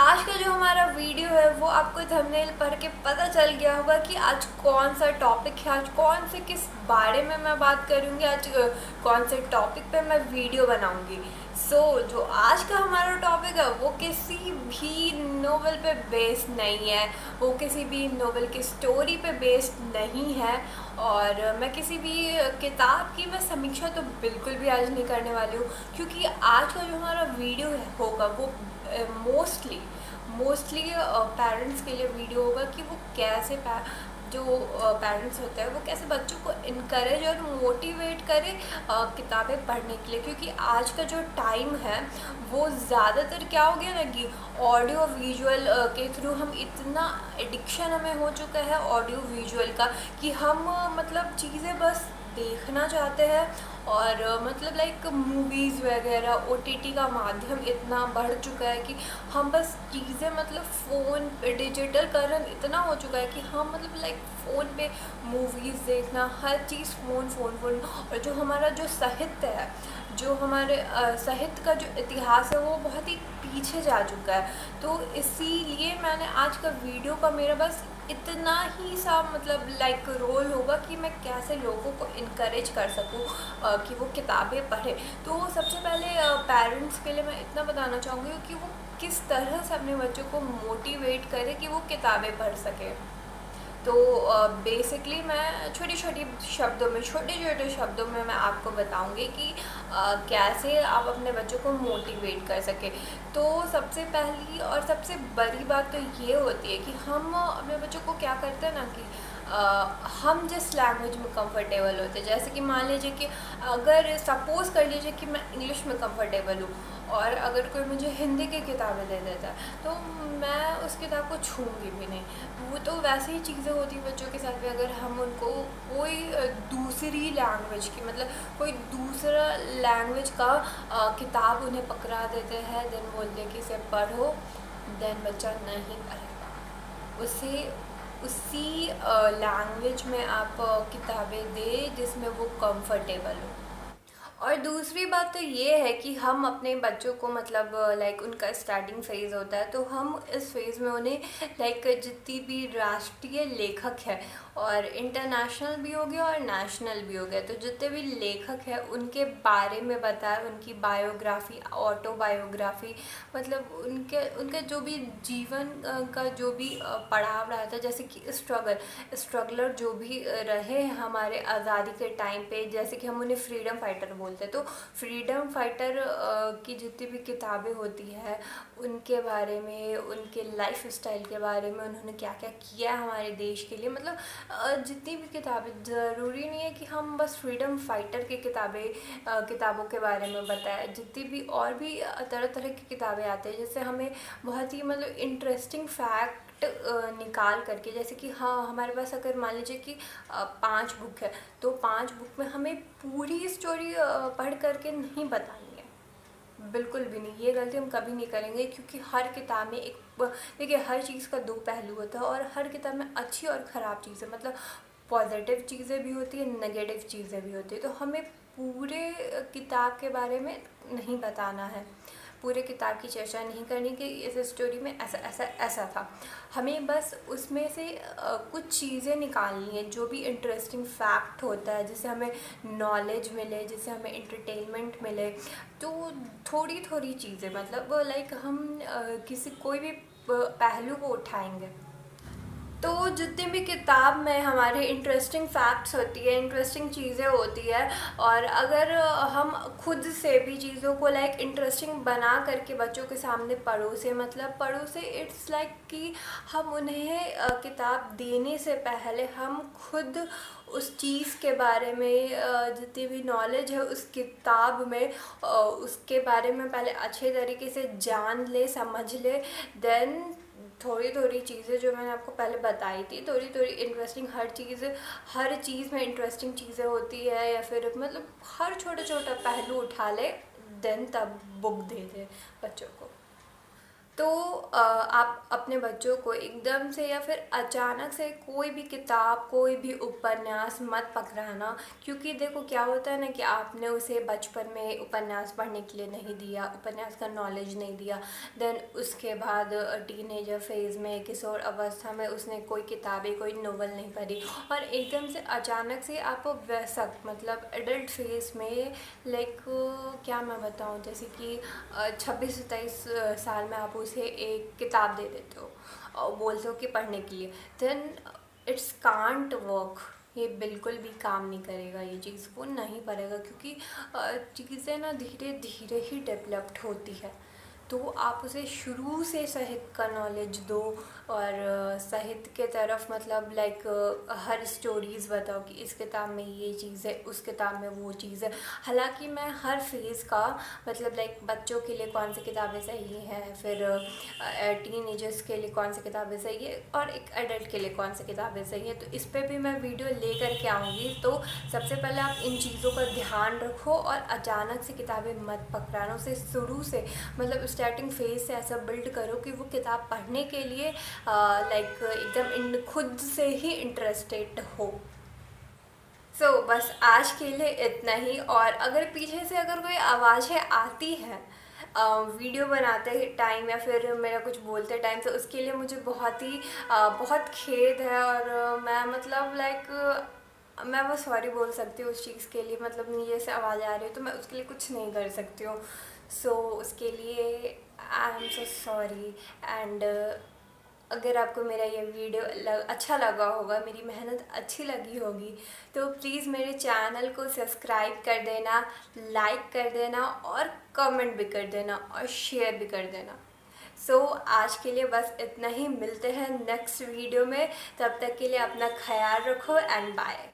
आज का जो हमारा वीडियो है वो आपको थंबनेल पढ़ के पता चल गया होगा कि आज कौन सा टॉपिक है, आज कौन से किस बारे में मैं बात करूँगी, आज कौन से टॉपिक पे मैं वीडियो बनाऊँगी। जो आज का हमारा टॉपिक है वो किसी भी नोवेल पे बेस्ड नहीं है, वो किसी भी नोवेल की स्टोरी पे बेस्ड नहीं है। और मैं किसी भी किताब की मैं समीक्षा तो बिल्कुल भी आज नहीं करने वाली हूँ, क्योंकि आज का जो हमारा वीडियो होगा वो मोस्टली पेरेंट्स के लिए वीडियो होगा कि वो कैसे जो पेरेंट्स होते हैं वो कैसे बच्चों को इनकरेज और मोटिवेट करें किताबें पढ़ने के लिए। क्योंकि आज का जो टाइम है वो ज़्यादातर क्या हो गया ना कि ऑडियो विजुअल के थ्रू हम इतना एडिक्शन हमें हो चुका है ऑडियो विजुअल का कि हम मतलब चीज़ें बस देखना चाहते हैं। और मतलब लाइक मूवीज़ वगैरह ओटीटी का माध्यम इतना बढ़ चुका है कि हम बस चीज़ें मतलब फ़ोन डिजिटलकरण इतना हो चुका है कि हम मतलब लाइक फ़ोन पे मूवीज़ देखना, हर चीज़ फ़ोन। और जो हमारा जो साहित्य है, जो हमारे साहित्य का जो इतिहास है वो बहुत ही पीछे जा चुका है। तो इसीलिए मैंने आज का वीडियो का मेरा बस इतना ही सा मतलब लाइक रोल होगा कि मैं कैसे लोगों को इनकरेज कर सकूं कि वो किताबें पढ़ें। तो सबसे पहले पेरेंट्स के लिए मैं इतना बताना चाहूँगी कि वो किस तरह से अपने बच्चों को मोटिवेट करें कि वो किताबें पढ़ सकें। तो बेसिकली मैं छोटे छोटे शब्दों में मैं आपको बताऊंगी कि कैसे आप अपने बच्चों को मोटिवेट कर सकें। तो सबसे पहली और सबसे बड़ी बात तो ये होती है कि हम अपने बच्चों को क्या करते हैं ना कि हम जिस लैंग्वेज में कंफर्टेबल होते हैं, जैसे कि मान लीजिए कि अगर सपोज़ कर लीजिए कि मैं इंग्लिश में कंफर्टेबल हूँ और अगर कोई मुझे हिंदी की किताबें दे देता है तो मैं उस किताब को छूऊंगी भी नहीं। वो तो वैसे ही चीज़ें होती हैं बच्चों के साथ भी। अगर हम उनको कोई दूसरी लैंग्वेज की मतलब कोई दूसरा लैंग्वेज का किताब उन्हें पकड़ा देते हैं, देन बोलते हैं कि इसे पढ़ो, देन बच्चा नहीं पढ़ेगा। उसी लैंग्वेज में आप किताबें दें जिसमें वो कंफर्टेबल हो। और दूसरी बात तो ये है कि हम अपने बच्चों को मतलब लाइक उनका स्टार्टिंग फेज़ होता है तो हम इस फेज़ में उन्हें लाइक जितनी भी राष्ट्रीय लेखक है और इंटरनेशनल भी हो गया और नेशनल भी हो गया, तो जितने भी लेखक हैं उनके बारे में बताएं, उनकी बायोग्राफी, ऑटोबायोग्राफी, मतलब उनके जो भी जीवन का जो भी पड़ाव रहा था, जैसे कि स्ट्रगलर जो भी रहे हमारे आज़ादी के टाइम पे, जैसे कि हम उन्हें फ्रीडम फाइटर बोलते हैं। तो फ्रीडम फाइटर की जितनी भी किताबें होती है उनके बारे में, उनके लाइफ स्टाइल के बारे में, उन्होंने क्या क्या किया है हमारे देश के लिए, मतलब जितनी भी किताबें, ज़रूरी नहीं है कि हम बस फ्रीडम फाइटर की किताबों के बारे में बताएं। जितनी भी और भी तरह तरह की किताबें आती हैं जिससे हमें बहुत ही मतलब इंटरेस्टिंग फैक्ट निकाल करके, जैसे कि हाँ हमारे पास अगर मान लीजिए कि 5 बुक है तो 5 बुक में हमें पूरी स्टोरी पढ़ करके नहीं बतानी है, बिल्कुल भी नहीं। ये गलती हम कभी नहीं करेंगे, क्योंकि हर किताब में एक देखिए हर चीज़ का 2 पहलू होता है और हर किताब में अच्छी और ख़राब चीज़ें, मतलब पॉजिटिव चीज़ें भी होती है, नेगेटिव चीज़ें भी होती है। तो हमें पूरे किताब के बारे में नहीं बताना है, पूरे किताब की चर्चा नहीं करनी कि इस स्टोरी में ऐसा ऐसा ऐसा था। हमें बस उसमें से कुछ चीज़ें निकालनी है जो भी इंटरेस्टिंग फैक्ट होता है, जिससे हमें नॉलेज मिले, जिससे हमें इंटरटेनमेंट मिले। तो थोड़ी थोड़ी चीज़ें मतलब लाइक हम किसी कोई भी पहलू को उठाएंगे तो जितनी भी किताब में हमारे इंटरेस्टिंग फैक्ट्स होती है, इंटरेस्टिंग चीज़ें होती है, और अगर हम खुद से भी चीज़ों को लाइक इंटरेस्टिंग बना करके बच्चों के सामने परोसे, मतलब परोसे इट्स लाइक कि हम उन्हें किताब देने से पहले हम खुद उस चीज़ के बारे में जितनी भी नॉलेज है उस किताब में उसके बारे में पहले अच्छे तरीके से जान ले, समझ ले। देन थोड़ी थोड़ी चीज़ें जो मैंने आपको पहले बताई थी, थोड़ी थोड़ी इंटरेस्टिंग, हर चीज़ में इंटरेस्टिंग चीज़ें होती है, या फिर मतलब हर छोटा छोटा पहलू उठा ले, देन तब बुक दे दे बच्चों को। तो आप अपने बच्चों को एकदम से या फिर अचानक से कोई भी किताब, कोई भी उपन्यास मत पकड़ाना, क्योंकि देखो क्या होता है ना कि आपने उसे बचपन में उपन्यास पढ़ने के लिए नहीं दिया, उपन्यास का नॉलेज नहीं दिया, देन उसके बाद टीनेजर फेज़ में, किशोर अवस्था में उसने कोई किताबें, कोई नोवेल नहीं पढ़ी, और एकदम से अचानक से आप वयस्क मतलब एडल्ट फेज़ में लाइक क्या मैं बताऊँ, जैसे कि 26-27 साल में आप उसे एक किताब दे देते हो और बोलते हो कि पढ़ने के लिए, देन इट्स कांट वर्क। ये बिल्कुल भी काम नहीं करेगा, ये चीज़ वो नहीं पड़ेगा, क्योंकि चीज़ें ना धीरे धीरे ही डेवलप्ड होती है। तो आप उसे शुरू से साहित्य का नॉलेज दो, और साहित्य के तरफ मतलब लाइक हर स्टोरीज़ बताओ कि इस किताब में ये चीज़ है, उस किताब में वो चीज़ है। हालांकि मैं हर फेज़ का मतलब लाइक बच्चों के लिए कौन सी किताबें सही हैं, फिर टीनेजर्स के लिए कौन सी किताबें सही है, और एक एडल्ट के लिए कौन सी किताबें सही है, तो इस पर भी मैं वीडियो ले करके आऊँगी। तो सबसे पहले आप इन चीज़ों का ध्यान रखो, और अचानक से किताबें मत पकड़ाना, उसे शुरू से मतलब स्टार्टिंग फेज से ऐसा बिल्ड करो कि वो किताब पढ़ने के लिए लाइक एकदम खुद से ही इंटरेस्टेड हो। बस आज के लिए इतना ही। और अगर पीछे से अगर कोई आवाज़ें आती हैं वीडियो बनाते टाइम या फिर मेरा कुछ बोलते टाइम, तो उसके लिए मुझे बहुत खेद है, और मैं मतलब लाइक मैं बस सॉरी बोल सकती हूँ उस चीज़ के लिए, मतलब नीचे से आवाज़ आ रही है तो मैं उसके लिए कुछ नहीं कर सकती हूँ। उसके लिए I am so sorry. And अगर आपको मेरा ये वीडियो अच्छा लगा होगा, मेरी मेहनत अच्छी लगी होगी, तो प्लीज़ मेरे चैनल को सब्सक्राइब कर देना, लाइक कर देना, और कमेंट भी कर देना, और शेयर भी कर देना। आज के लिए बस इतना ही। मिलते हैं नेक्स्ट वीडियो में, तब तक के लिए अपना ख्याल रखो एंड बाय।